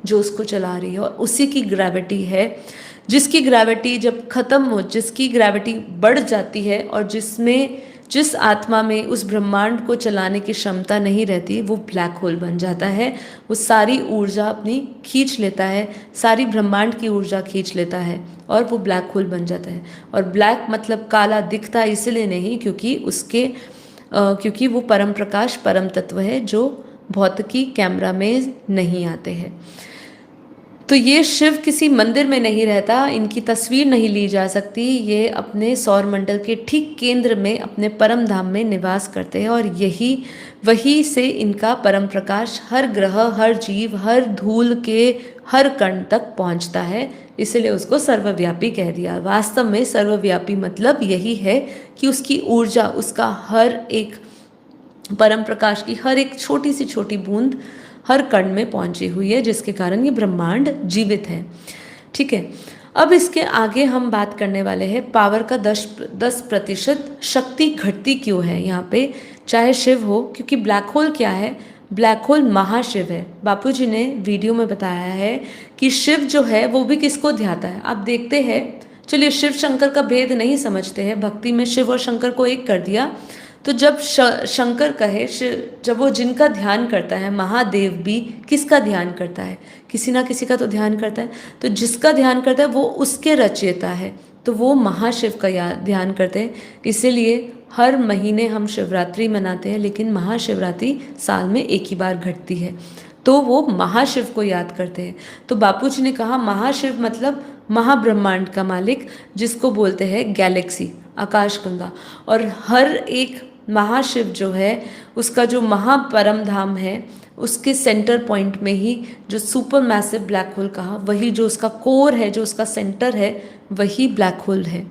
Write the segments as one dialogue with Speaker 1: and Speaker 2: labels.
Speaker 1: जो उसको चला रही है, और उसी की ग्रेविटी है, जिसकी ग्रेविटी जब खत्म हो, जिसकी ग्रेविटी बढ़ जाती है और जिस आत्मा में उस ब्रह्मांड को चलाने की क्षमता नहीं रहती, वो ब्लैक होल बन जाता है। वो सारी ऊर्जा अपनी खींच लेता है, सारी ब्रह्मांड की ऊर्जा खींच लेता है और वो ब्लैक होल बन जाता है। और ब्लैक मतलब काला दिखता इसलिए नहीं क्योंकि वो परम प्रकाश, परम तत्व है जो भौतिकी कैमरा में नहीं आते हैं। तो ये शिव किसी मंदिर में नहीं रहता, इनकी तस्वीर नहीं ली जा सकती, ये अपने सौर मंडल के ठीक केंद्र में अपने परम धाम में निवास करते हैं, और वही से इनका परम प्रकाश हर ग्रह, हर जीव, हर धूल के हर कण तक पहुंचता है। इसलिए उसको सर्वव्यापी कह दिया। वास्तव में सर्वव्यापी मतलब यही है कि उसकी ऊर्जा, उसका हर एक परम प्रकाश की हर एक छोटी सी छोटी बूंद हर कण में पहुंची हुई है, जिसके कारण ये ब्रह्मांड जीवित है। ठीक है, अब इसके आगे हम बात करने वाले हैं पावर का 10% शक्ति घटती क्यों है यहाँ पे, चाहे शिव हो, क्योंकि ब्लैक होल क्या है, ब्लैक होल महाशिव है। बापूजी ने वीडियो में बताया है कि शिव जो है वो भी किसको ध्याता है। आप देखते हैं, चलिए शिव शंकर का भेद नहीं समझते हैं, भक्ति में शिव और शंकर को एक कर दिया। तो जब शंकर कहे, जब वो जिनका ध्यान करता है, महादेव भी किसका ध्यान करता है, किसी ना किसी का तो ध्यान करता है। तो जिसका ध्यान करता है वो उसके रचयिता है, तो वो महाशिव का ध्यान करते हैं। इसीलिए हर महीने हम शिवरात्रि मनाते हैं, लेकिन महाशिवरात्रि साल में एक ही बार घटती है, तो वो महाशिव को याद करते हैं। तो बापूजी ने कहा महाशिव मतलब महाब्रह्मांड का मालिक, जिसको बोलते हैं गैलेक्सी, आकाशगंगा। और हर एक महाशिव जो है, उसका जो महापरम धाम है, उसके सेंटर पॉइंट में ही जो सुपर मैसिव ब्लैक होल कहा, वही जो उसका कोर है, जो उसका सेंटर है, वही ब्लैक होल है।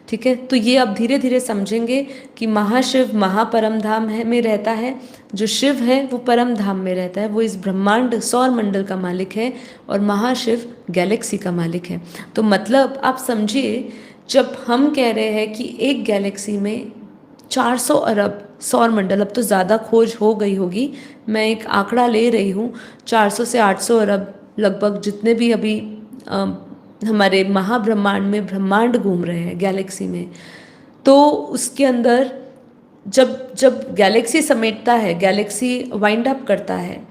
Speaker 1: ठीक है, तो ये अब धीरे धीरे समझेंगे कि महाशिव महापरम धाम में रहता है, जो शिव है वो परम धाम में रहता है, वो इस ब्रह्मांड सौर मंडल का मालिक है, और महाशिव गैलेक्सी का मालिक है। तो मतलब आप समझिए, जब हम कह रहे हैं कि एक गैलेक्सी में 400 अरब सौर मंडल, अब तो ज़्यादा खोज हो गई होगी, मैं एक आंकड़ा ले रही हूँ, 400 से 800 अरब लगभग जितने भी अभी हमारे महाब्रह्मांड में ब्रह्मांड घूम रहे हैं गैलेक्सी में, तो उसके अंदर जब गैलेक्सी समेटता है, गैलेक्सी वाइंड अप करता है,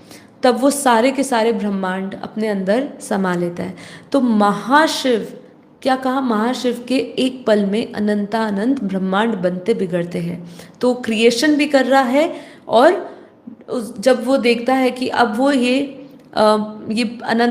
Speaker 1: तब वो सारे के सारे ब्रह्मांड अपने अंदर समा लेता है। तो महाशिव क्या कहा, महाशिव के एक पल में अनंत ब्रह्मांड बनते बिगड़ते हैं। तो क्रिएशन भी कर रहा है, और जब वो देखता है कि अब वो ये अनंत